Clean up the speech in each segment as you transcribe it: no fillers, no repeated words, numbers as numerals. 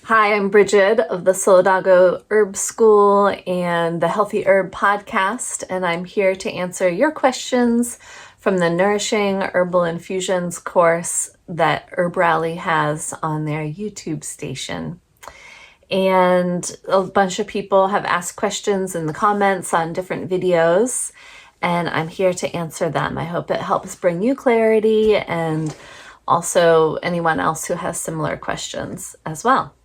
Hi, I'm Brighid of the Solidago Herb School and the Healthy Herb Podcast, and I'm here to answer your questions from the Nourishing Herbal Infusions course that HerbRally has on their YouTube station. And a bunch of people have asked questions in the comments on different videos, and I'm here to answer them. I hope it helps bring you clarity and also anyone else who has similar questions as well.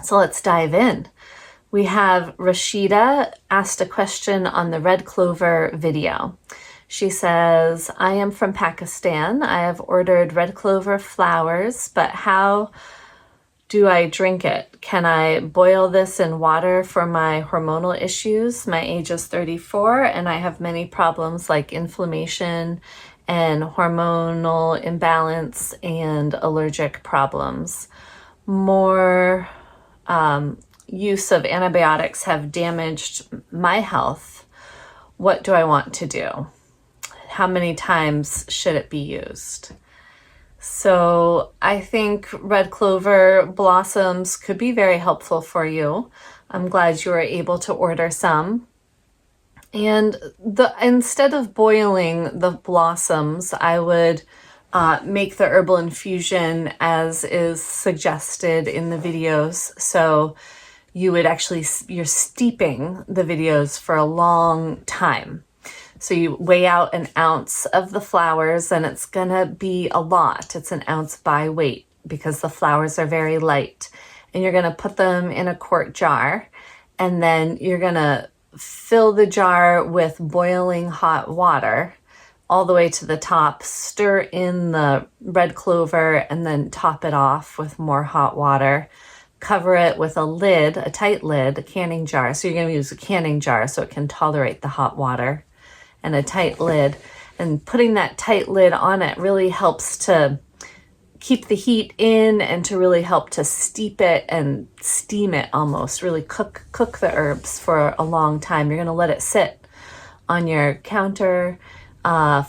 So let's dive in. We have Rashida asked a question on the red clover video. She says, I am from Pakistan. I have ordered red clover flowers, but how do I drink it? Can I boil this in water for my hormonal issues? My age is 34 and I have many problems like inflammation and hormonal imbalance and allergic problems. More use of antibiotics have damaged my health. What do I want to do? How many times should it be used? So I think red clover blossoms could be very helpful for you. I'm glad you were able to order some. And instead of boiling the blossoms, I would make the herbal infusion as is suggested in the videos. So you would you're steeping the videos for a long time. So you weigh out an ounce of the flowers and it's gonna be a lot. It's an ounce by weight because the flowers are very light. And you're gonna put them in a quart jar and then you're gonna fill the jar with boiling hot water all the way to the top, stir in the red clover, and then top it off with more hot water. Cover it with a lid, a tight lid, a canning jar. So you're going to use a canning jar so it can tolerate the hot water, and a tight lid. And putting that tight lid on it really helps to keep the heat in and to really help to steep it and steam it almost, really cook the herbs for a long time. You're going to let it sit on your counter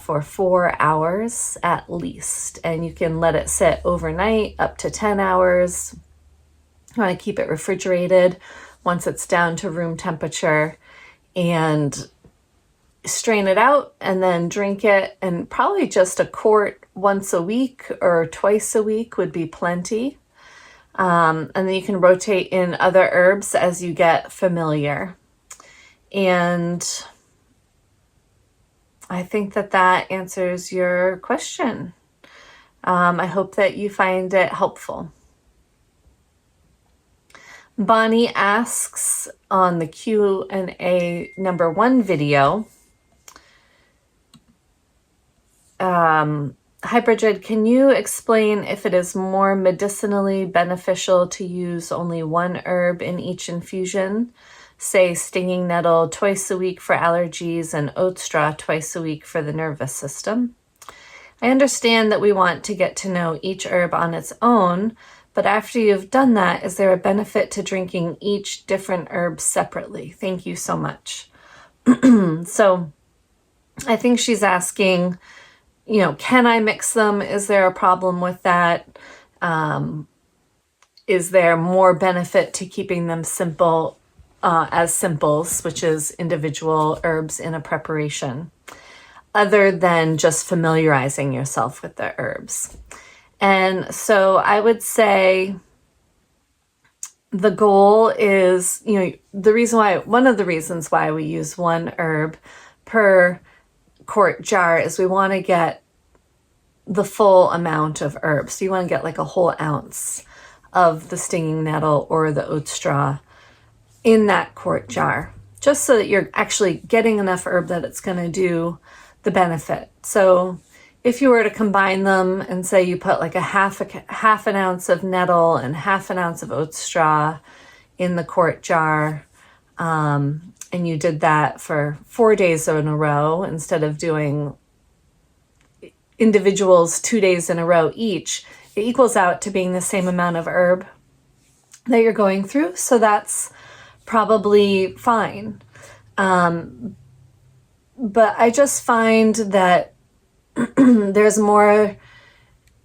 for 4 hours at least, and you can let it sit overnight up to 10 hours. You want to keep it refrigerated once it's down to room temperature, and strain it out and then drink it. And probably just a quart once a week or twice a week would be plenty. And then you can rotate in other herbs as you get familiar. And I think that answers your question. I hope that you find it helpful. Bonnie asks on the Q&A number 1 video, hi Brighid, can you explain if it is more medicinally beneficial to use only one herb in each infusion? Say stinging nettle twice a week for allergies and oat straw twice a week for the nervous system. I understand that we want to get to know each herb on its own, but after you've done that, is there a benefit to drinking each different herb separately? Thank you so much. So I think she's asking, can I mix them? Is there a problem with that? Is there more benefit to keeping them simple as simples, which is individual herbs in a preparation, other than just familiarizing yourself with the herbs? And so I would say the goal is, one of the reasons why we use one herb per quart jar is we want to get the full amount of herbs. So you want to get like a whole ounce of the stinging nettle or the oat straw in that quart jar, just so that you're actually getting enough herb that it's going to do the benefit. So if you were to combine them and say you put like a half an ounce of nettle and half an ounce of oat straw in the quart jar, and you did that for 4 days in a row instead of doing individuals 2 days in a row each, it equals out to being the same amount of herb that you're going through. So that's probably fine. But I just find that there's more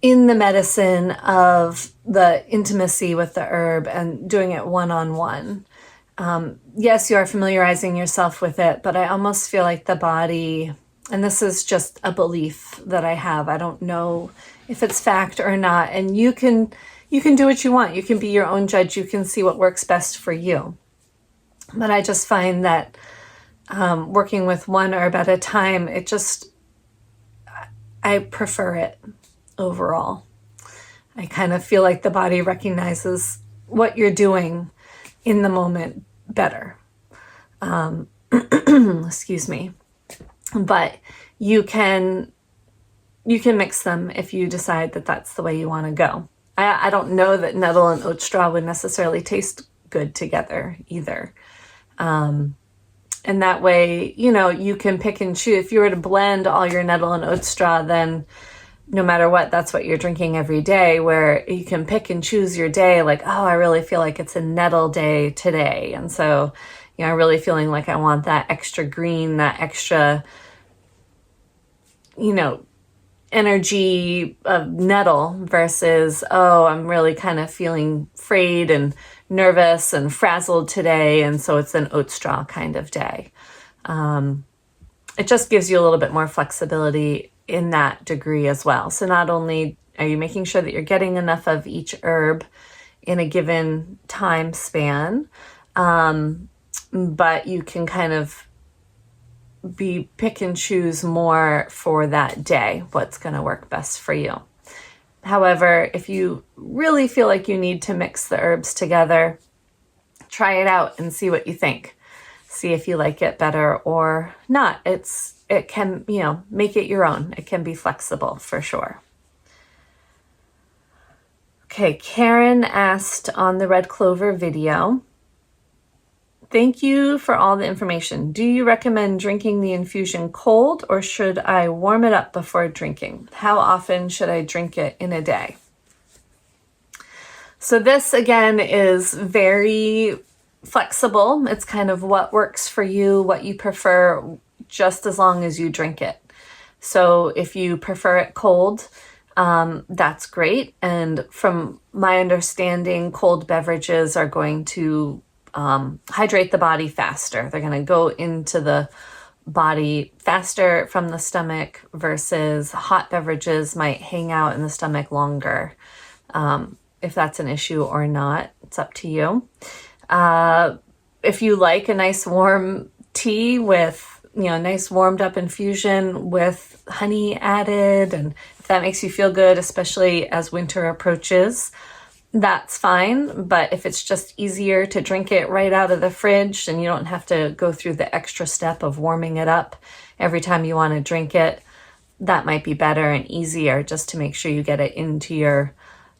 in the medicine of the intimacy with the herb and doing it one-on-one. Yes, you are familiarizing yourself with it, but I almost feel like the body, and this is just a belief that I have, I don't know if it's fact or not, and you can do what you want. You can be your own judge. You can see what works best for you. But I just find that working with one herb at a time, I prefer it overall. I kind of feel like the body recognizes what you're doing in the moment better. Excuse me. But you can mix them if you decide that that's the way you want to go. I don't know that nettle and oat straw would necessarily taste good together either. And that way, you can pick and choose. If you were to blend all your nettle and oat straw, then no matter what, that's what you're drinking every day, where you can pick and choose your day. Like, oh, I really feel like it's a nettle day today. And so, I'm really feeling like I want that extra green, that extra, energy of nettle versus, oh, I'm really kind of feeling frayed and nervous and frazzled today. And so it's an oat straw kind of day. It just gives you a little bit more flexibility in that degree as well. So not only are you making sure that you're getting enough of each herb in a given time span, but you can kind of pick and choose more for that day, what's going to work best for you. However, if you really feel like you need to mix the herbs together, try it out and see what you think. See if you like it better or not. It can, make it your own. It can be flexible for sure. Okay, Karen asked on the red clover video, thank you for all the information. Do you recommend drinking the infusion cold or should I warm it up before drinking? How often should I drink it in a day? So this again is very flexible. It's kind of what works for you, what you prefer, just as long as you drink it. So if you prefer it cold, that's great. And from my understanding, cold beverages are going to hydrate the body faster. They're going to go into the body faster from the stomach versus hot beverages might hang out in the stomach longer. If that's an issue or not, it's up to you. If you like a nice warm tea with, nice warmed up infusion with honey added, and if that makes you feel good, especially as winter approaches, that's fine. But if it's just easier to drink it right out of the fridge and you don't have to go through the extra step of warming it up every time you want to drink it, that might be better and easier just to make sure you get it into your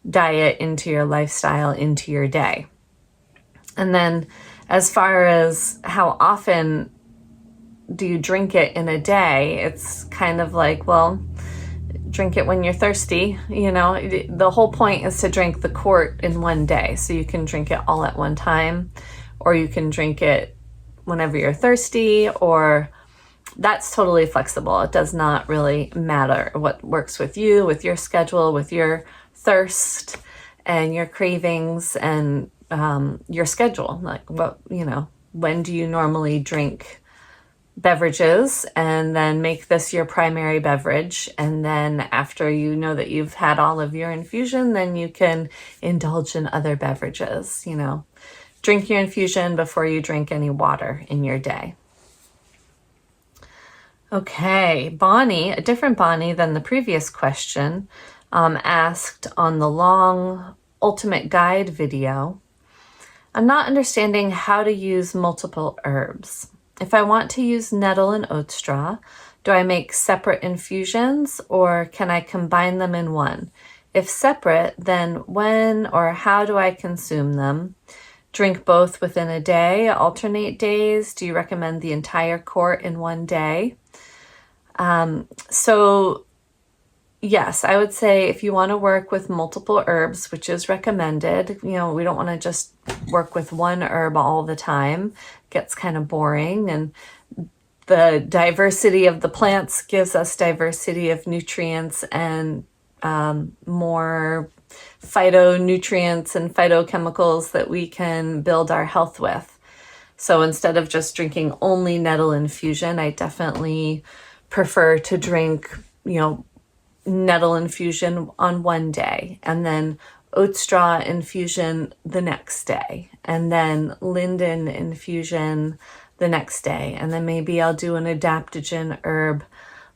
diet, into your lifestyle, into your day. And then as far as how often do you drink it in a day, it's kind of like, well, drink it when you're thirsty. The whole point is to drink the quart in one day. So you can drink it all at one time, or you can drink it whenever you're thirsty, or that's totally flexible. It does not really matter what works with you, with your schedule, with your thirst and your cravings and your schedule. Like when do you normally drink beverages, and then make this your primary beverage. And then after you know that you've had all of your infusion, then you can indulge in other beverages. Drink your infusion before you drink any water in your day. Okay, Bonnie, a different Bonnie than the previous question, asked on the long ultimate guide video, I'm not understanding how to use multiple herbs. If I want to use nettle and oat straw, do I make separate infusions or can I combine them in one? If separate, then when or how do I consume them? Drink both within a day, alternate days? Do you recommend the entire quart in one day? So yes, I would say if you want to work with multiple herbs, which is recommended, we don't want to just work with one herb all the time. It gets kind of boring, and the diversity of the plants gives us diversity of nutrients and more phytonutrients and phytochemicals that we can build our health with. So instead of just drinking only nettle infusion, I definitely prefer to drink, nettle infusion on one day, and then oat straw infusion the next day, and then linden infusion the next day. And then maybe I'll do an adaptogen herb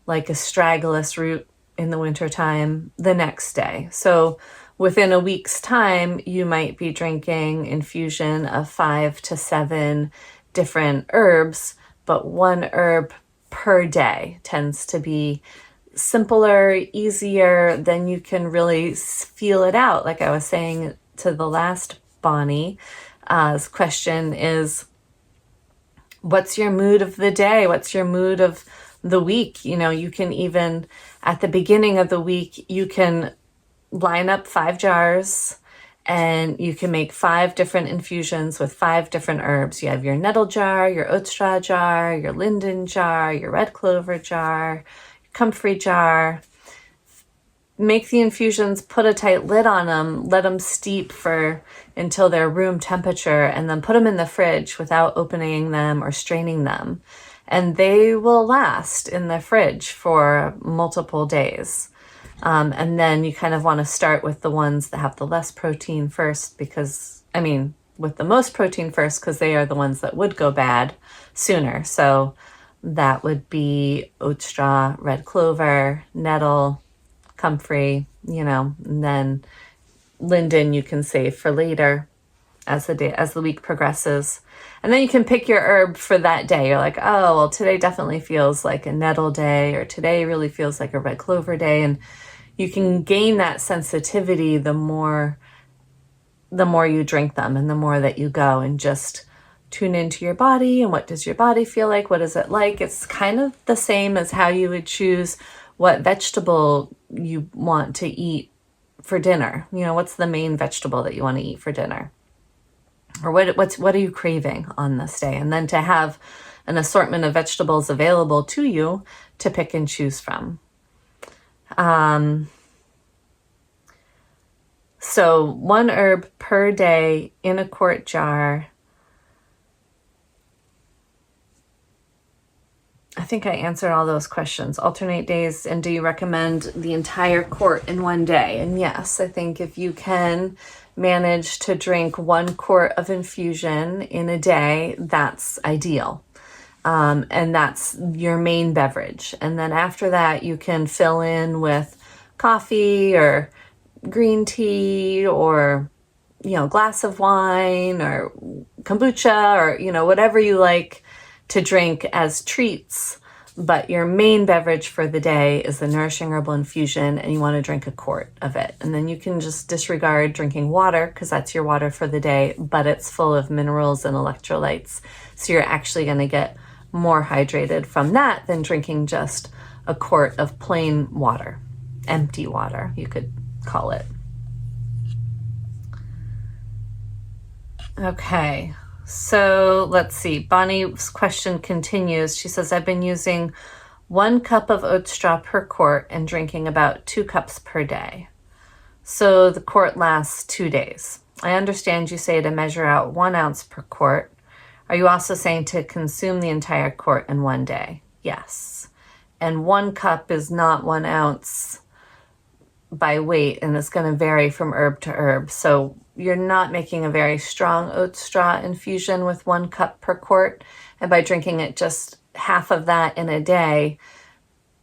like astragalus root in the wintertime the next day. So within a week's time, you might be drinking infusion of 5 to 7 different herbs, but one herb per day tends to be simpler, easier. Then you can really feel it out. Like I was saying to the last Bonnie's question is, what's your mood of the day? What's your mood of the week? You can even, at the beginning of the week, you can line up 5 jars and you can make 5 different infusions with 5 different herbs. You have your nettle jar, your oat straw jar, your linden jar, your red clover jar, Comfrey jar. Make the infusions, put a tight lid on them, let them steep until they're room temperature, and then put them in the fridge without opening them or straining them. And they will last in the fridge for multiple days. And then you kind of want to start with the ones that have the less protein first, with the most protein first, because they are the ones that would go bad sooner. So that would be oat straw, red clover, nettle, Comfrey, and then linden you can save for later as the week progresses. And then you can pick your herb for that day. You're like, oh, well, today definitely feels like a nettle day, or today really feels like a red clover day. And you can gain that sensitivity the more you drink them, and the more that you go and just tune into your body. And what does your body feel like? What is it like? It's kind of the same as how you would choose what vegetable you want to eat for dinner. What's the main vegetable that you want to eat for dinner? Or what are you craving on this day? And then to have an assortment of vegetables available to you to pick and choose from. So 1 herb per day in a quart jar. I think I answered all those questions. Alternate days, and do you recommend the entire quart in one day? And yes, I think if you can manage to drink 1 quart of infusion in a day, that's ideal. And that's your main beverage. And then after that, you can fill in with coffee or green tea or, glass of wine or kombucha or, whatever you like to drink as treats. But your main beverage for the day is the Nourishing Herbal Infusion, and you want to drink a quart of it. And then you can just disregard drinking water, because that's your water for the day, but it's full of minerals and electrolytes. So you're actually going to get more hydrated from that than drinking just a quart of plain water, empty water, you could call it. Okay. So let's see. Bonnie's question continues. She says, I've been using 1 cup of oat straw per quart and drinking about 2 cups per day. So the quart lasts 2 days. I understand you say to measure out 1 ounce per quart. Are you also saying to consume the entire quart in one day? Yes. And 1 cup is not 1 ounce by weight, and it's going to vary from herb to herb. So you're not making a very strong oat straw infusion with 1 cup per quart. And by drinking it just half of that in a day,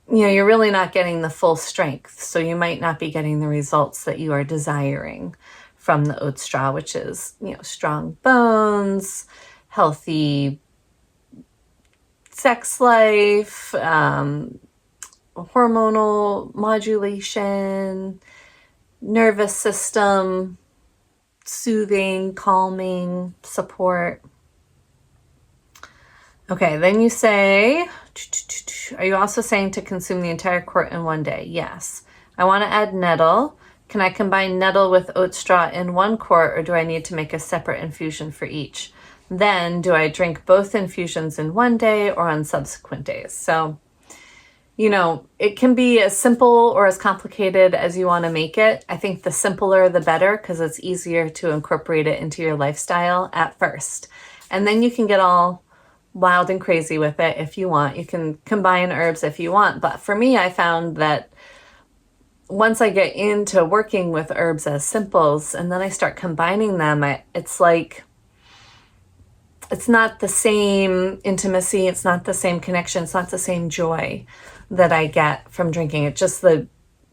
you're really not getting the full strength. So you might not be getting the results that you are desiring from the oat straw, which is, strong bones, healthy sex life, hormonal modulation, nervous system, soothing, calming, support. Okay, then you say, are you also saying to consume the entire quart in one day? Yes. I want to add nettle. Can I combine nettle with oat straw in 1 quart, or do I need to make a separate infusion for each? Then do I drink both infusions in one day or on subsequent days? So it can be as simple or as complicated as you want to make it. I think the simpler the better, because it's easier to incorporate it into your lifestyle at first. And then you can get all wild and crazy with it if you want. You can combine herbs if you want. But for me, I found that once I get into working with herbs as simples and then I start combining them, it's like, it's not the same intimacy, it's not the same connection, it's not the same joy that I get from drinking it. Just the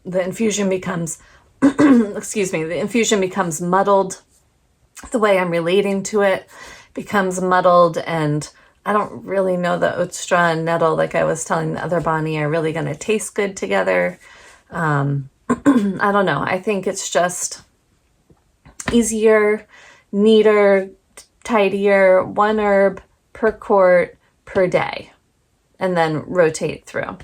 infusion becomes, the infusion becomes muddled. The way I'm relating to it becomes muddled, and I don't really know the oat straw and nettle, like I was telling the other Bonnie, are really going to taste good together. I don't know. I think it's just easier, neater, tidier, one herb per quart per day, and then rotate through.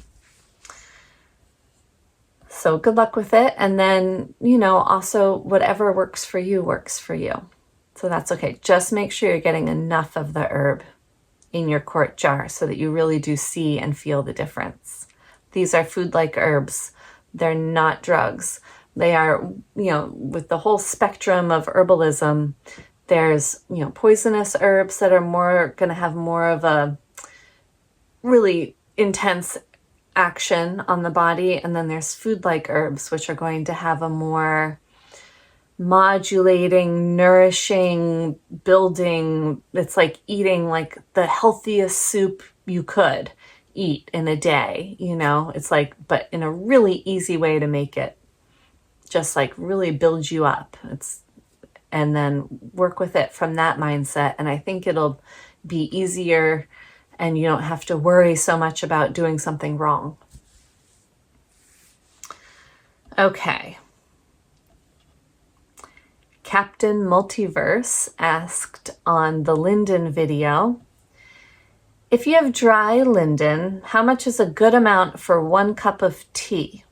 So good luck with it. And then, also whatever works for you works for you. So that's okay. Just make sure you're getting enough of the herb in your quart jar so that you really do see and feel the difference. These are food-like herbs. They're not drugs. They are, with the whole spectrum of herbalism, there's, poisonous herbs that are going to have more of a really intense action on the body. And then there's food-like herbs, which are going to have a more modulating, nourishing, building. It's like eating like the healthiest soup you could eat in a day, it's like, but in a really easy way to make it just like really build you up. And then work with it from that mindset. And I think it'll be easier and you don't have to worry so much about doing something wrong. Okay. Captain Multiverse asked on the Linden video, if you have dry linden, how much is a good amount for 1 cup of tea?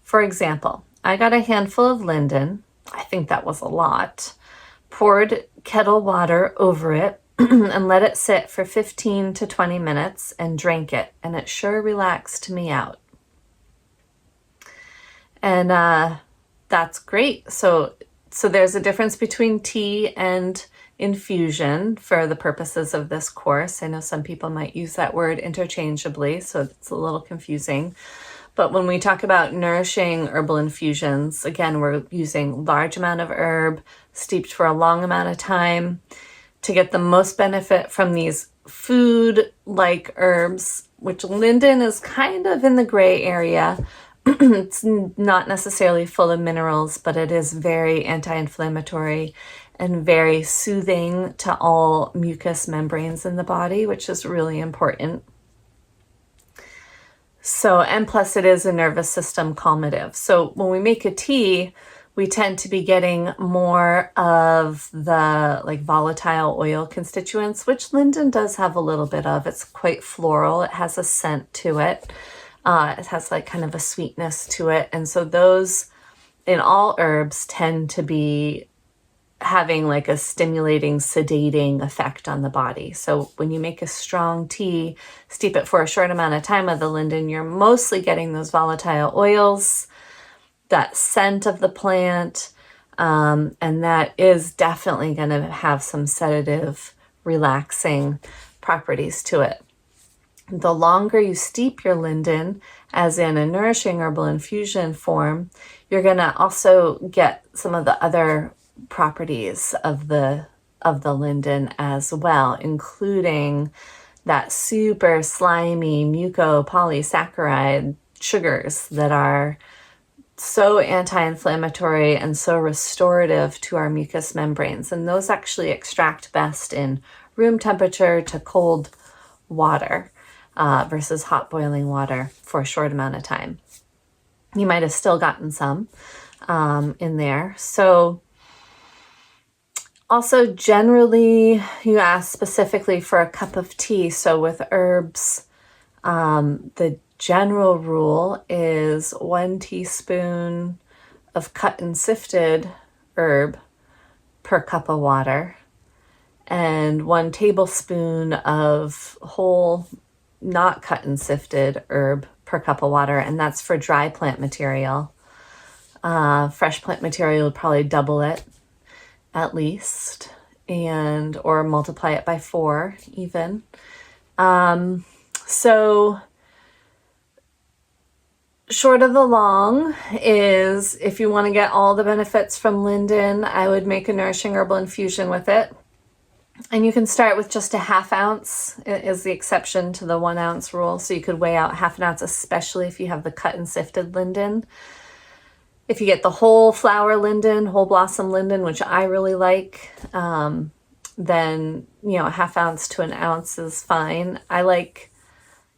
For example, I got a handful of linden, I think that was a lot, poured kettle water over it and let it sit for 15 to 20 minutes and drank it, and it sure relaxed me out. And that's great. So there's a difference between tea and infusion for the purposes of this course. I know some people might use that word interchangeably, so it's a little confusing. But when we talk about nourishing herbal infusions, again, we're using large amount of herb steeped for a long amount of time to get the most benefit from these food-like herbs, which linden is kind of in the gray area. It's not necessarily full of minerals, but it is very anti-inflammatory and very soothing to all mucous membranes in the body, which is really important. So, and plus it is a nervous system calmative. So when we make a tea, we tend to be getting more of the like volatile oil constituents, which linden does have a little bit of. It's quite floral. It has a scent to it. It has like kind of a sweetness to it. And so those in all herbs tend to be having like a stimulating, sedating effect on the body. So when you make a strong tea, steep it for a short amount of time of the linden, you're mostly getting those volatile oils, that scent of the plant, and that is definitely going to have some sedative, relaxing properties to it. The longer you steep your linden, as in a nourishing herbal infusion form, you're going to also get some of the other properties of the linden as well, including that super slimy mucopolysaccharide sugars that are so anti-inflammatory and so restorative to our mucous membranes. And those actually extract best in room temperature to cold water versus hot boiling water for a short amount of time. You might have still gotten some in there. So also generally, you ask specifically for a cup of tea. So with herbs, the general rule is 1 teaspoon of cut and sifted herb per cup of water, and 1 tablespoon of whole, not cut and sifted herb per per cup of water, and that's for dry plant material. Fresh plant material would probably double it at least, and or multiply it by 4 even. So short of the long is, if you want to get all the benefits from Linden, I would make a Nourishing Herbal Infusion with it. And you can start with just a ½ ounce, is the exception to the 1 ounce rule. So you could weigh out ½ an ounce, especially if you have the cut and sifted Linden. If you get the whole flower Linden, whole blossom Linden, which I really like, then, you know, a ½ ounce to 1 ounce is fine. I like,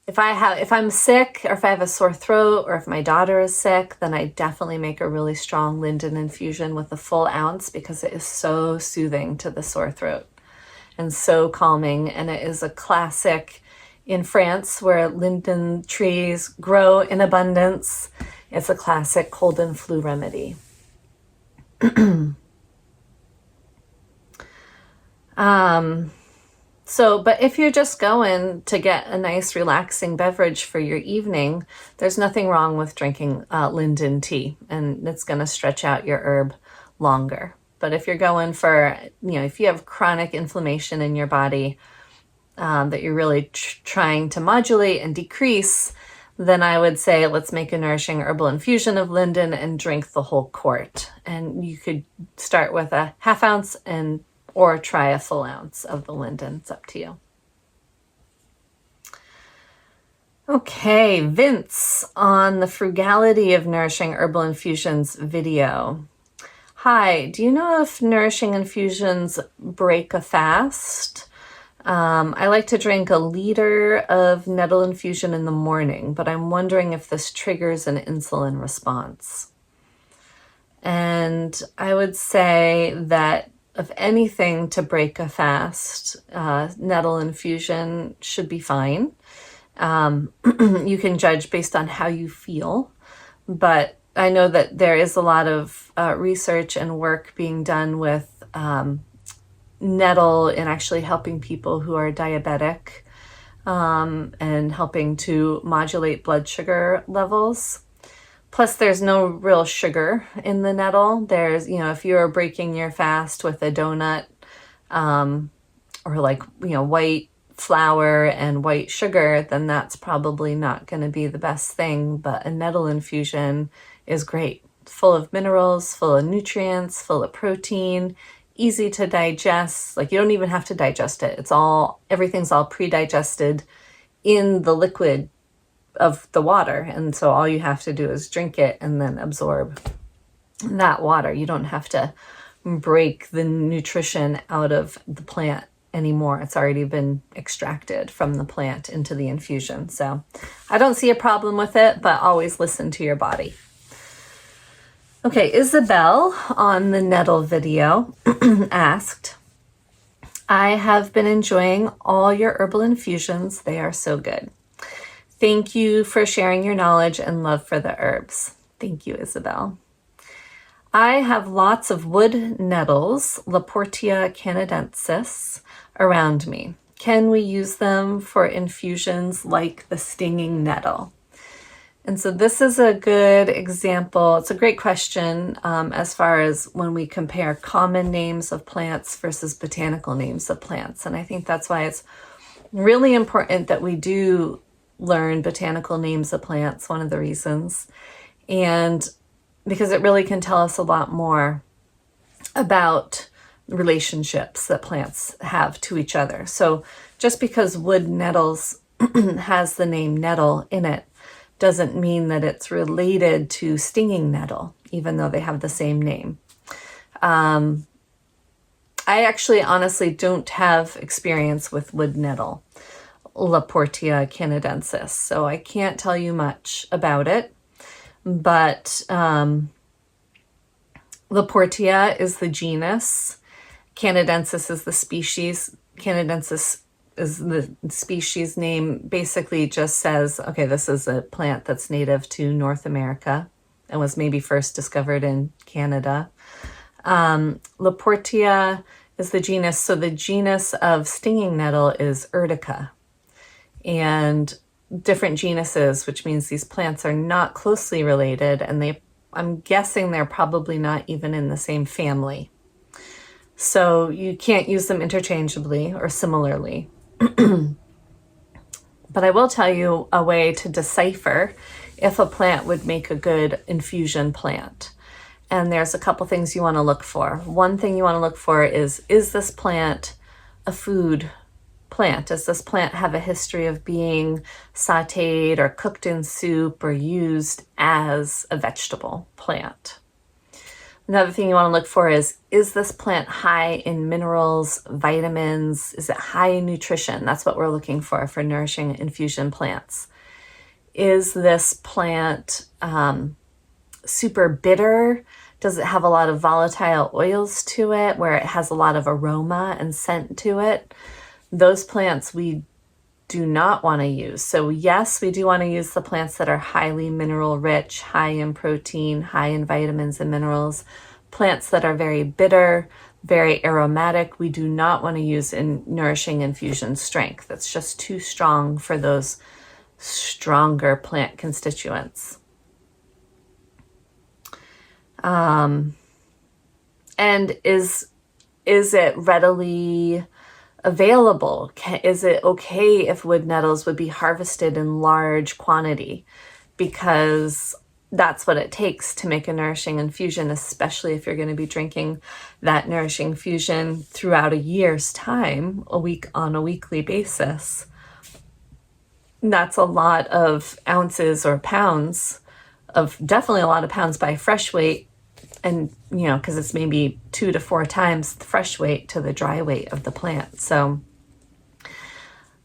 if I'm sick, or if I have a sore throat, or if my daughter is sick, then I definitely make a really strong Linden infusion with a full ounce, because it is so soothing to the sore throat and so calming. And it is a classic in France, where Linden trees grow in abundance. It's a classic cold and flu remedy. But if you're just going to get a nice relaxing beverage for your evening, there's nothing wrong with drinking Linden tea, and it's going to stretch out your herb longer. But if you're going for, you know, if you have chronic inflammation in your body that you're really trying to modulate and decrease, then I would say let's make a Nourishing Herbal Infusion of Linden and drink the whole quart. And you could start with a ½ ounce or try a full ounce of the Linden. It's up to you. Okay, Vince on the frugality of Nourishing Herbal Infusions video. Hi, do you know if Nourishing Infusions break a fast? I like to drink a liter of nettle infusion in the morning, but I'm wondering if this triggers an insulin response. And I would say that of anything to break a fast, nettle infusion should be fine. You can judge based on how you feel, but I know that there is a lot of research and work being done with nettle in actually helping people who are diabetic and helping to modulate blood sugar levels. Plus, there's no real sugar in the nettle. There's, you know, if you're breaking your fast with a donut or like, you know, white flour and white sugar, then that's probably not going to be the best thing. But a nettle infusion is great. Full of minerals, full of nutrients, full of protein, easy to digest. Like, you don't even have to digest it. Everything's all pre-digested in the liquid of the water. And so all you have to do is drink it and then absorb that water. You don't have to break the nutrition out of the plant anymore. It's already been extracted from the plant into the infusion. So I don't see a problem with it, but always listen to your body. Okay, Isabel on the nettle video asked, I have been enjoying all your herbal infusions. They are so good. Thank you for sharing your knowledge and love for the herbs. Thank you, Isabel. I have lots of wood nettles, Laportia canadensis, around me. Can we use them for infusions like the stinging nettle? And so this is a good example. It's a great question as far as when we compare common names of plants versus botanical names of plants. And I think that's why it's really important that we do learn botanical names of plants, one of the reasons. And because it really can tell us a lot more about relationships that plants have to each other. So just because wood nettles has the name nettle in it doesn't mean that it's related to stinging nettle, even though they have the same name. I actually honestly don't have experience with wood nettle, Laportia canadensis, so I can't tell you much about it. But Laportia is the genus, canadensis is the species. Canadensis is the species name, basically just says, okay, this is a plant that's native to North America and was maybe first discovered in Canada. Laportia is the genus, so the genus of stinging nettle is Urtica. And different genuses, which means these plants are not closely related, and I'm guessing they're probably not even in the same family. So you can't use them interchangeably or similarly. But I will tell you a way to decipher if a plant would make a good infusion plant. And there's a couple things you want to look for. One thing you want to look for is this plant a food plant? Does this plant have a history of being sauteed or cooked in soup or used as a vegetable plant? Another thing you want to look for is this plant high in minerals, vitamins? Is it high in nutrition? That's what we're looking for nourishing infusion plants. Is this plant super bitter? Does it have a lot of volatile oils to it where it has a lot of aroma and scent to it? Those plants we do not want to use. So yes, we do want to use the plants that are highly mineral rich, high in protein, high in vitamins and minerals. Plants that are very bitter, very aromatic, we do not want to use in nourishing infusion strength. That's just too strong for those stronger plant constituents. And is it readily available? Is it okay if wood nettles would be harvested in large quantity? Because that's what it takes to make a nourishing infusion, especially if you're going to be drinking that nourishing infusion throughout a year's time, on a weekly basis. That's a lot of ounces or pounds definitely a lot of pounds by fresh weight. And, because it's maybe 2 to 4 times the fresh weight to the dry weight of the plant. So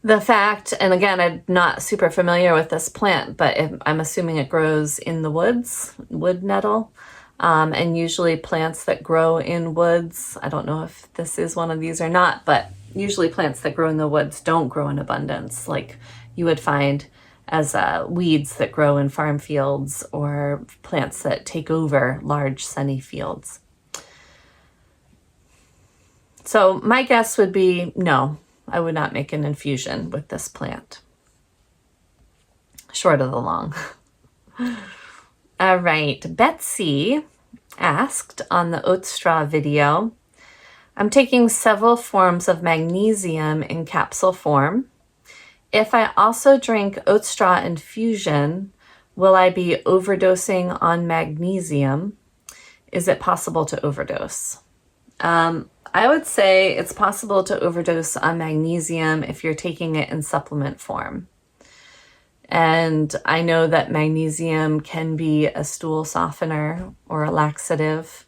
the fact, and again, I'm not super familiar with this plant, but I'm assuming it grows in the woods, wood nettle. And usually plants that grow in woods, I don't know if this is one of these or not, but usually plants that grow in the woods don't grow in abundance like you would find as weeds that grow in farm fields or plants that take over large sunny fields. So my guess would be no, I would not make an infusion with this plant. Short of the long. All right, Betsy asked on the oat straw video, I'm taking several forms of magnesium in capsule form. If I also drink oat straw infusion, will I be overdosing on magnesium? Is it possible to overdose? I would say it's possible to overdose on magnesium if you're taking it in supplement form. And I know that magnesium can be a stool softener or a laxative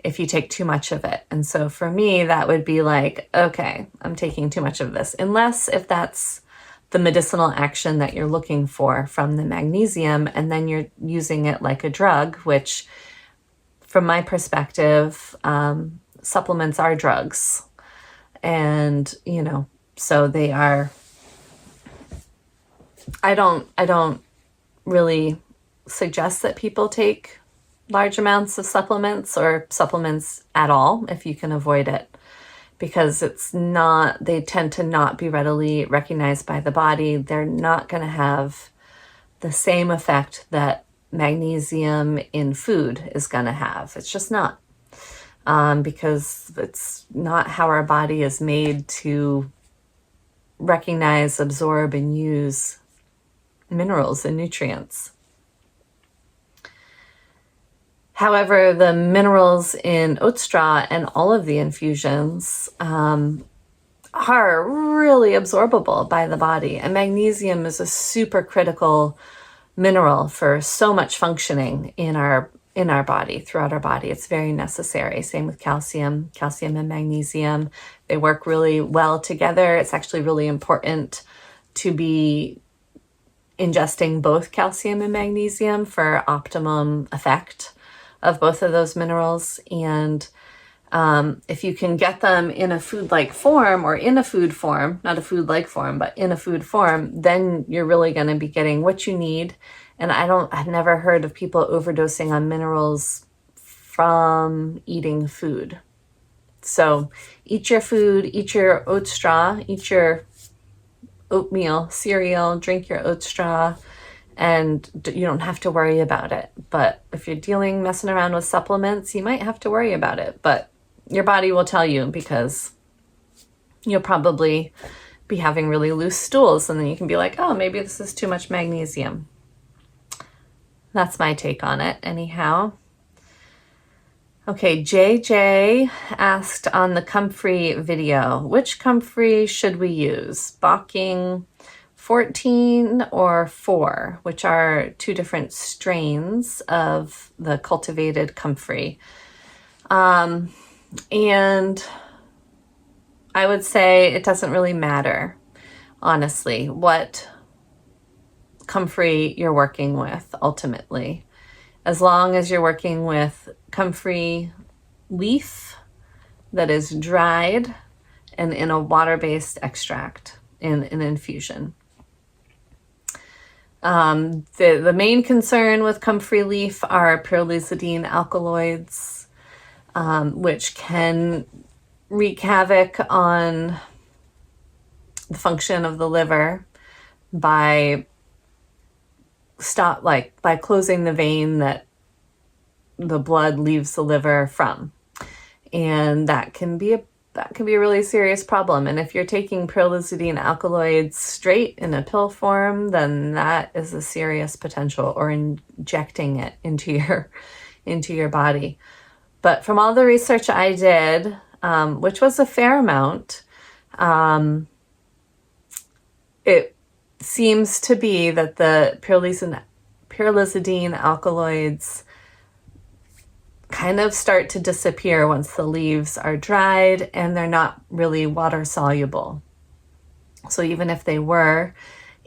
if you take too much of it. And so for me, that would be like, okay, I'm taking too much of this. Unless if that's the medicinal action that you're looking for from the magnesium, and then you're using it like a drug, which from my perspective, supplements are drugs. And, so they are, I don't really suggest that people take large amounts of supplements or supplements at all if you can avoid it, because they tend to not be readily recognized by the body. They're not going to have the same effect that magnesium in food is going to have. It's just not, because it's not how our body is made to recognize, absorb, and use minerals and nutrients. However, the minerals in oat straw and all of the infusions are really absorbable by the body. And magnesium is a super critical mineral for so much functioning in our body, throughout our body. It's very necessary. Same with calcium and magnesium. They work really well together. It's actually really important to be ingesting both calcium and magnesium for optimum effect of both of those minerals. And if you can get them in a food-like form or in a food form, not a food-like form, but in a food form, then you're really going to be getting what you need. And I've never heard of people overdosing on minerals from eating food. So eat your food, eat your oat straw, eat your oatmeal cereal, drink your oat straw, and you don't have to worry about it. But if you're messing around with supplements, you might have to worry about it. But your body will tell you, because you'll probably be having really loose stools, and then you can be like, oh, maybe this is too much magnesium. That's my take on it, anyhow. Okay, JJ asked on the Comfrey video, which Comfrey should we use? Bocking 14 or 4, which are 2 different strains of the cultivated Comfrey. And I would say it doesn't really matter, honestly, what Comfrey you're working with ultimately. As long as you're working with Comfrey leaf that is dried and in a water-based extract in an infusion. The main concern with Comfrey leaf are pyrrolizidine alkaloids, which can wreak havoc on the function of the liver by closing the vein that the blood leaves the liver from. And that can be a really serious problem. And if you're taking pyrrolizidine alkaloids straight in a pill form, then that is a serious potential, or injecting it into your body. But from all the research I did, which was a fair amount, it seems to be that the pyrrolizidine alkaloids kind of start to disappear once the leaves are dried and they're not really water soluble. So even if they were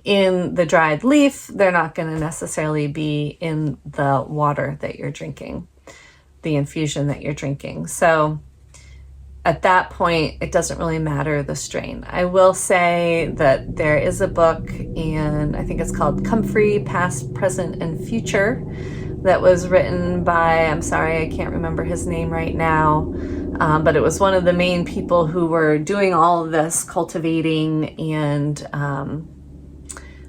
in the dried leaf, they're not going to necessarily be in the water that you're drinking, the infusion that you're drinking. So at that point, it doesn't really matter the strain. I will say that there is a book, and I think it's called Comfrey, Past, Present, and Future, that was written by, I'm sorry, I can't remember his name right now, but it was one of the main people who were doing all of this cultivating and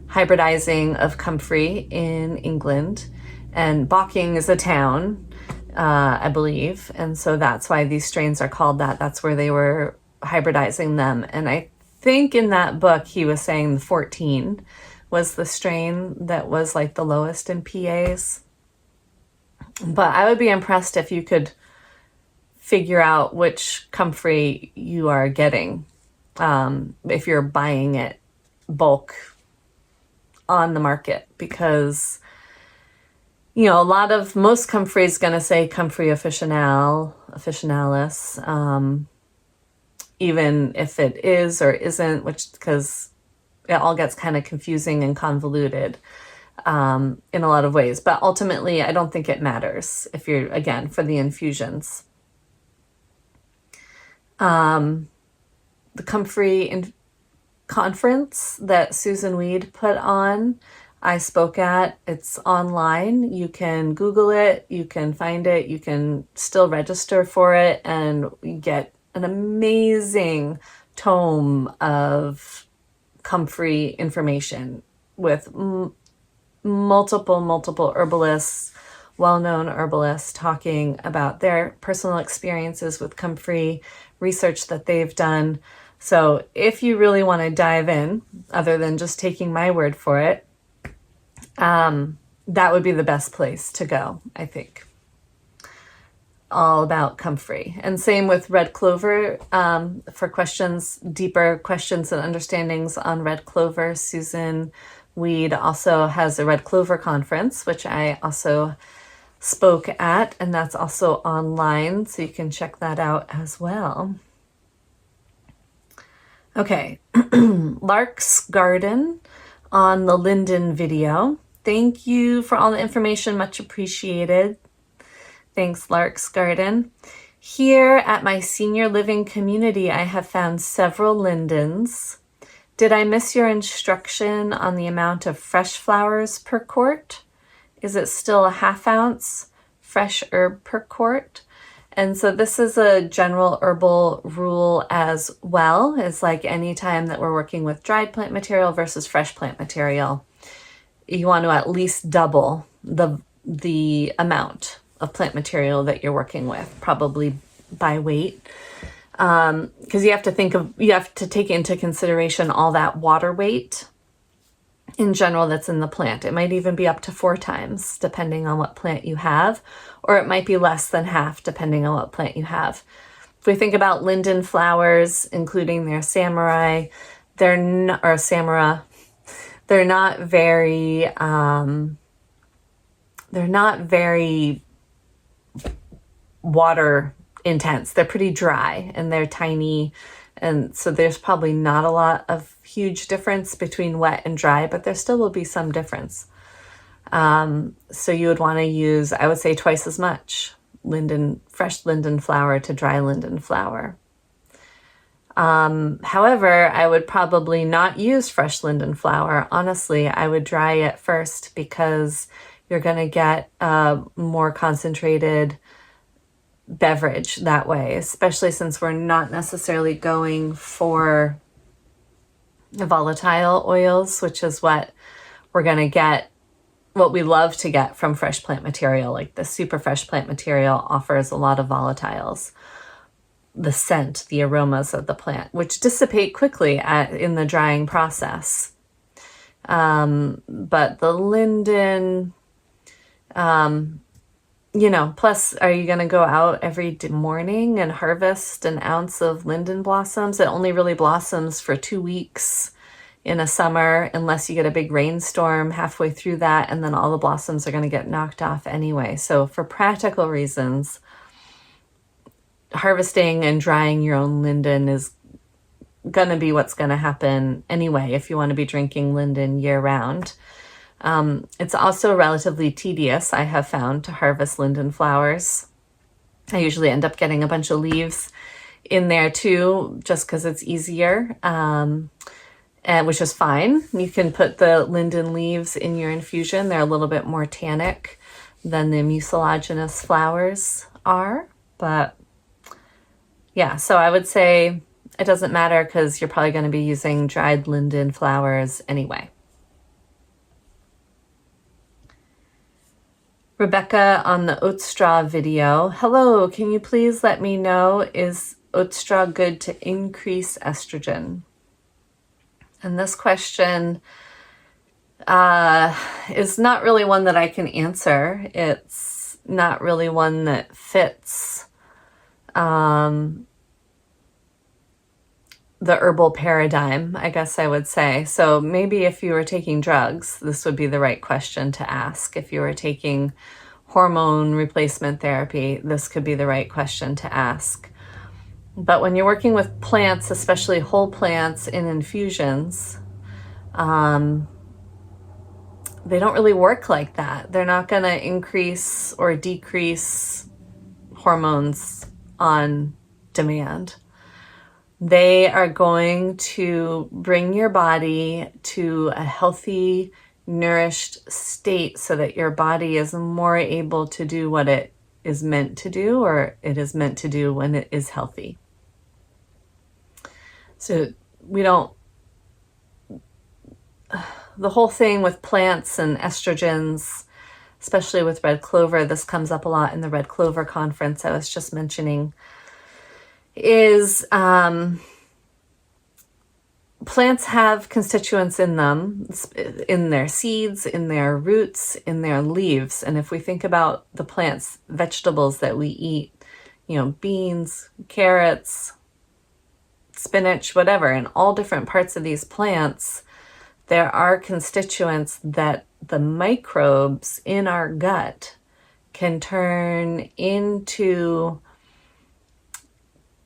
hybridizing of Comfrey in England. And Bocking is a town, I believe. And so that's why these strains are called that. That's where they were hybridizing them. And I think in that book, he was saying the 14 was the strain that was like the lowest in PAs. But I would be impressed if you could figure out which Comfrey you are getting, if you're buying it bulk on the market, because most Comfrey is going to say Comfrey officinalis, even if it is or isn't, because it all gets kind of confusing and convoluted in a lot of ways. But ultimately, I don't think it matters if you're, again, for the infusions. The Comfrey conference that Susan Weed put on, I spoke at. It's online. You can Google it. You can find it. You can still register for it and get an amazing tome of Comfrey information with multiple herbalists, well-known herbalists, talking about their personal experiences with Comfrey, research that they've done. So if you really want to dive in, other than just taking my word for it, that would be the best place to go, I think. All about Comfrey. And same with red clover. For questions, deeper questions and understandings on red clover, Susan Weed also has a red clover conference, which I also spoke at, and that's also online, so you can check that out as well. Okay, Lark's Garden on the Linden video. Thank you for all the information, much appreciated. Thanks, Lark's Garden. Here at my senior living community, I have found several lindens. Did I miss your instruction on the amount of fresh flowers per quart? Is it still a 1/2 ounce fresh herb per quart? And so this is a general herbal rule as well. It's like any time that we're working with dried plant material versus fresh plant material, you want to at least double the amount of plant material that you're working with, probably by weight. Because you have to take into consideration all that water weight in general that's in the plant. It might even be up to 4 times depending on what plant you have, or it might be less than half depending on what plant you have. If we think about linden flowers, including their samurai, they're not very water intense. They're pretty dry and they're tiny. And so there's probably not a lot of huge difference between wet and dry, but there still will be some difference. So you would want to use, I would say, twice as much fresh linden flower to dry linden flower. However, I would probably not use fresh linden flower. Honestly, I would dry it first because you're going to get a more concentrated beverage that way, especially since we're not necessarily going for volatile oils, which is what we're going to get, what we love to get from fresh plant material. Like the super fresh plant material offers a lot of volatiles, the scent, the aromas of the plant, which dissipate quickly in the drying process. But the linden, plus, are you going to go out every morning and harvest an ounce of linden blossoms? It only really blossoms for 2 weeks in a summer, unless you get a big rainstorm halfway through that, and then all the blossoms are going to get knocked off anyway. So for practical reasons, harvesting and drying your own linden is going to be what's going to happen anyway if you want to be drinking linden year round. It's also relatively tedious, I have found, to harvest linden flowers. I usually end up getting a bunch of leaves in there too, just because it's easier, which is fine. You can put the linden leaves in your infusion. They're a little bit more tannic than the mucilaginous flowers are. But yeah, so I would say it doesn't matter because you're probably going to be using dried linden flowers anyway. Rebecca on the oat straw video. Hello, can you please let me know, is oat straw good to increase estrogen? And this question is not really one that I can answer. It's not really one that fits the herbal paradigm, I guess I would say. So maybe if you were taking drugs, this would be the right question to ask. If you were taking hormone replacement therapy, this could be the right question to ask. But when you're working with plants, especially whole plants in infusions, they don't really work like that. They're not going to increase or decrease hormones on demand. They are going to bring your body to a healthy, nourished state so that your body is more able to do what it is meant to do, or it is meant to do when it is healthy. So the whole thing with plants and estrogens, especially with red clover, this comes up a lot in the red clover conference I was just mentioning, is plants have constituents in them, in their seeds, in their roots, in their leaves. And if we think about the plants, vegetables that we eat, beans, carrots, spinach, whatever, in all different parts of these plants, there are constituents that the microbes in our gut can turn into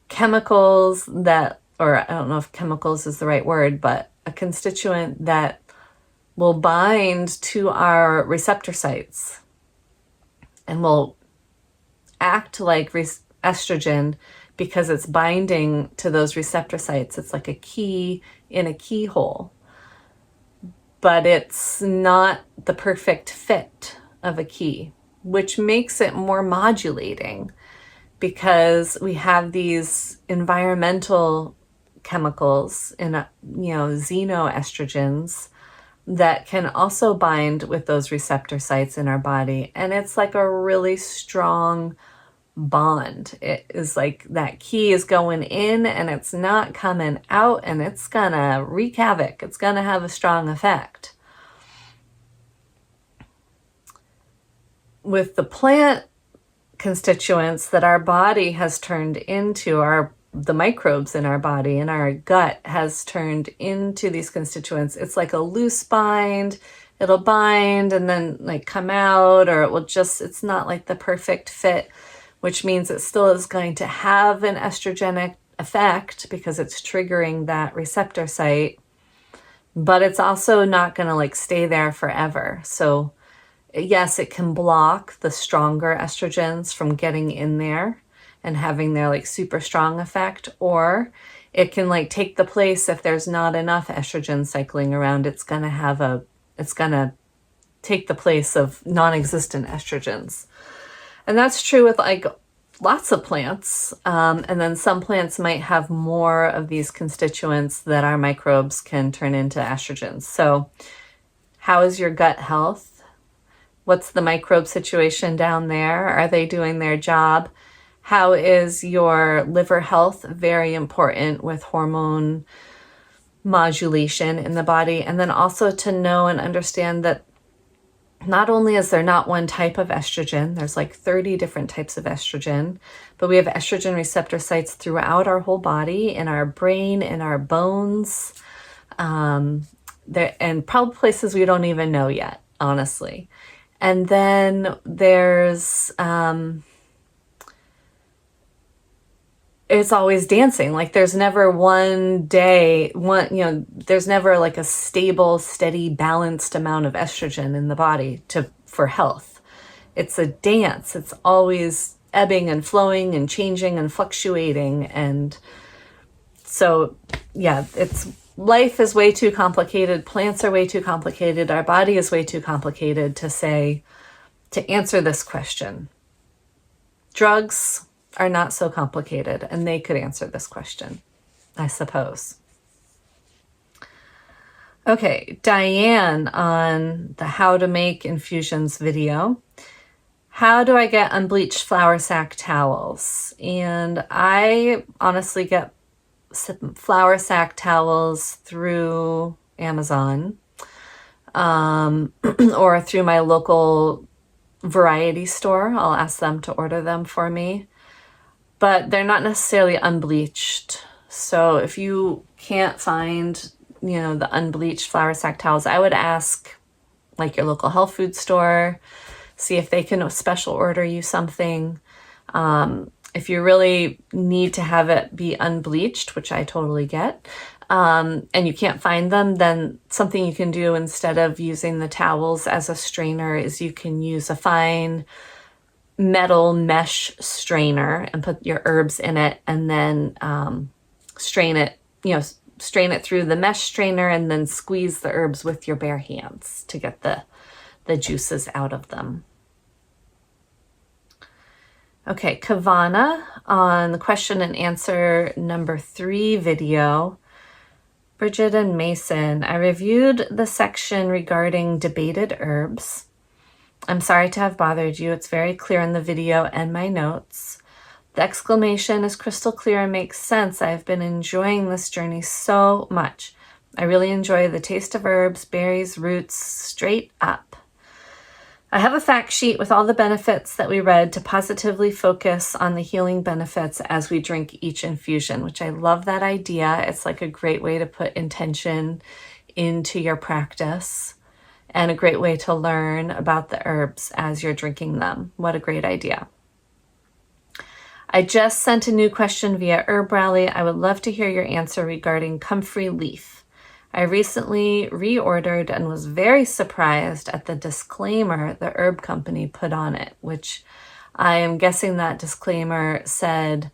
chemicals that, or I don't know if chemicals is the right word, but a constituent that will bind to our receptor sites and will act like estrogen because it's binding to those receptor sites. It's like a key in a keyhole, but it's not the perfect fit of a key, which makes it more modulating because we have these environmental chemicals in, xenoestrogens that can also bind with those receptor sites in our body. And it's like a really strong bond. It is like that key is going in and it's not coming out, and it's gonna wreak havoc. It's gonna have a strong effect. With the plant constituents that our body has turned into, the microbes in our body and our gut has turned into these constituents. It's like a loose bind. It'll bind and then like come out, or it's not like the perfect fit, which means it still is going to have an estrogenic effect because it's triggering that receptor site, but it's also not going to like stay there forever. So yes, it can block the stronger estrogens from getting in there and having their like super strong effect, or it can like take the place. If there's not enough estrogen cycling around, it's going to take the place of non-existent estrogens. And that's true with like lots of plants. And then some plants might have more of these constituents that our microbes can turn into estrogens. So how is your gut health? What's the microbe situation down there? Are they doing their job? How is your liver health? Very important with hormone modulation in the body. And then also to know and understand that not only is there not one type of estrogen, there's like 30 different types of estrogen, but we have estrogen receptor sites throughout our whole body, in our brain, in our bones, and probably places we don't even know yet, honestly. And then there's, it's always dancing. Like there's never one day, there's never like a stable, steady, balanced amount of estrogen in the body for health. It's a dance. It's always ebbing and flowing and changing and fluctuating. And so, yeah, life is way too complicated. Plants are way too complicated. Our body is way too complicated to answer this question. Drugs are not so complicated, and they could answer this question, I suppose. Okay, Diane on the How to Make Infusions video. How do I get unbleached flour sack towels? And I honestly get flour sack towels through Amazon, or through my local variety store. I'll ask them to order them for me. But they're not necessarily unbleached. So if you can't find, the unbleached flour sack towels, I would ask like your local health food store, see if they can special order you something. If you really need to have it be unbleached, which I totally get, and you can't find them, then something you can do instead of using the towels as a strainer is you can use a fine metal mesh strainer and put your herbs in it, and then strain it through the mesh strainer, and then squeeze the herbs with your bare hands to get the juices out of them. Okay, Kavana on the question and answer number 3 video. Bridget and Mason, I reviewed the section regarding debated herbs. I'm sorry to have bothered you. It's very clear in the video and my notes. The exclamation is crystal clear and makes sense. I've been enjoying this journey so much. I really enjoy the taste of herbs, berries, roots, straight up. I have a fact sheet with all the benefits that we read to positively focus on the healing benefits as we drink each infusion, which I love that idea. It's like a great way to put intention into your practice, and a great way to learn about the herbs as you're drinking them. What a great idea. I just sent a new question via HerbRally. I would love to hear your answer regarding comfrey leaf. I recently reordered and was very surprised at the disclaimer the herb company put on it, which I am guessing that disclaimer said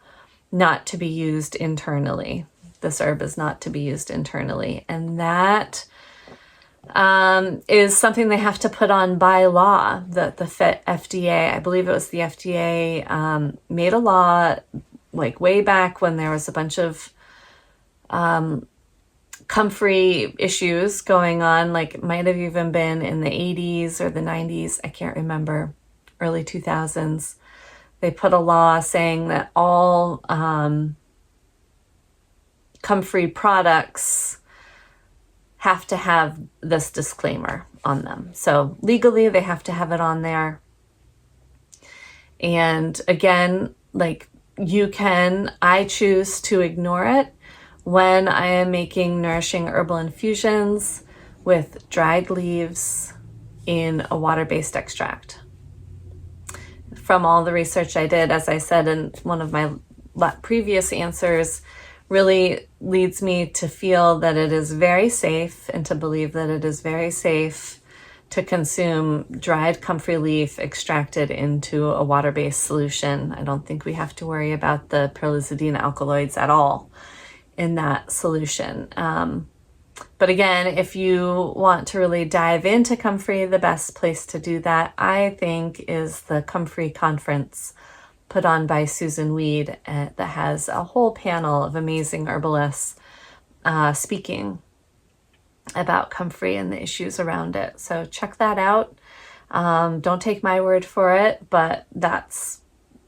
not to be used internally. This herb is not to be used internally. And that is something they have to put on by law. The FDA, I believe it was the FDA, made a law like way back when there was a bunch of Comfrey issues going on, like it might have even been in the 80s or the 90s, I can't remember, early 2000s. They put a law saying that all Comfrey products have to have this disclaimer on them. So legally, they have to have it on there. And again, like I choose to ignore it when I am making nourishing herbal infusions with dried leaves in a water-based extract. From all the research I did, as I said in one of my previous answers, really leads me to feel that it is very safe and to believe that it is very safe to consume dried comfrey leaf extracted into a water-based solution. I don't think we have to worry about the pearlizidine alkaloids at all in that solution. But again, if you want to really dive into Comfrey, the best place to do that, I think, is the Comfrey conference put on by Susan Weed that has a whole panel of amazing herbalists speaking about Comfrey and the issues around it. So check that out. Don't take my word for it, but that's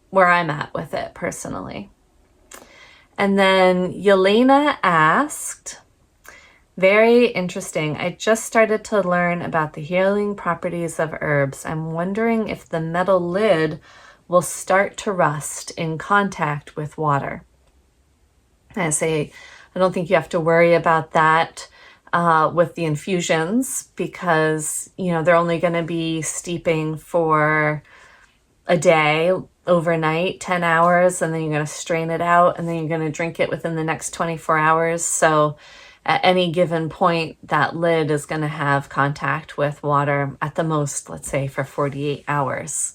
where I'm at with it personally. And then Yelena asked, very interesting. I just started to learn about the healing properties of herbs. I'm wondering if the metal lid will start to rust in contact with water. I say, I don't think you have to worry about that with the infusions because, they're only going to be steeping for a day, overnight, 10 hours, and then you're going to strain it out, and then you're going to drink it within the next 24 hours. So at any given point, that lid is going to have contact with water at the most, let's say, for 48 hours.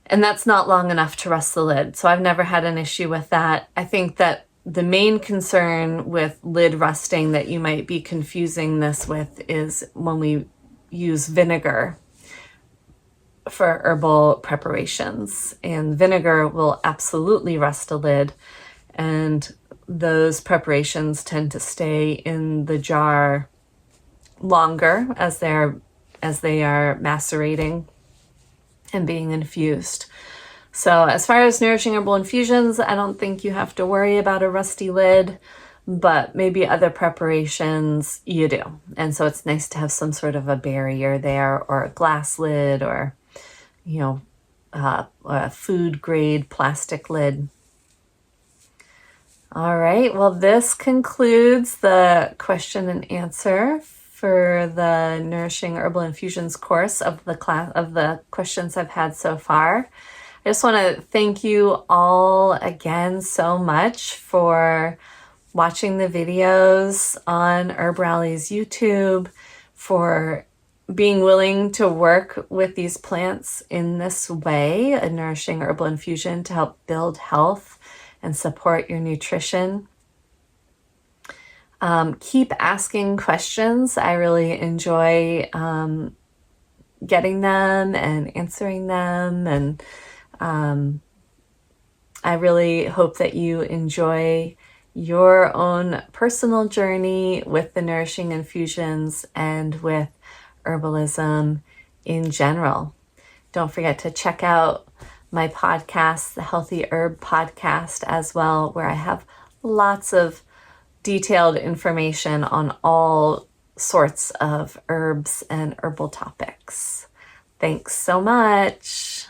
And that's not long enough to rust the lid. So I've never had an issue with that. I think that the main concern with lid rusting that you might be confusing this with is when we use vinegar for herbal preparations. And vinegar will absolutely rust a lid. And those preparations tend to stay in the jar longer as they are macerating and being infused. So as far as nourishing herbal infusions, I don't think you have to worry about a rusty lid, but maybe other preparations you do. And so it's nice to have some sort of a barrier there, or a glass lid, or a food grade plastic lid. All right, well, this concludes the question and answer for the Nourishing Herbal Infusions course of the questions I've had so far. I just want to thank you all again so much for watching the videos on HerbRally's YouTube, for being willing to work with these plants in this way, a nourishing herbal infusion to help build health and support your nutrition. Keep asking questions. I really enjoy getting them and answering them. And I really hope that you enjoy your own personal journey with the nourishing infusions and with herbalism in general. Don't forget to check out my podcast, the Healthy Herb Podcast, as well, where I have lots of detailed information on all sorts of herbs and herbal topics. Thanks so much.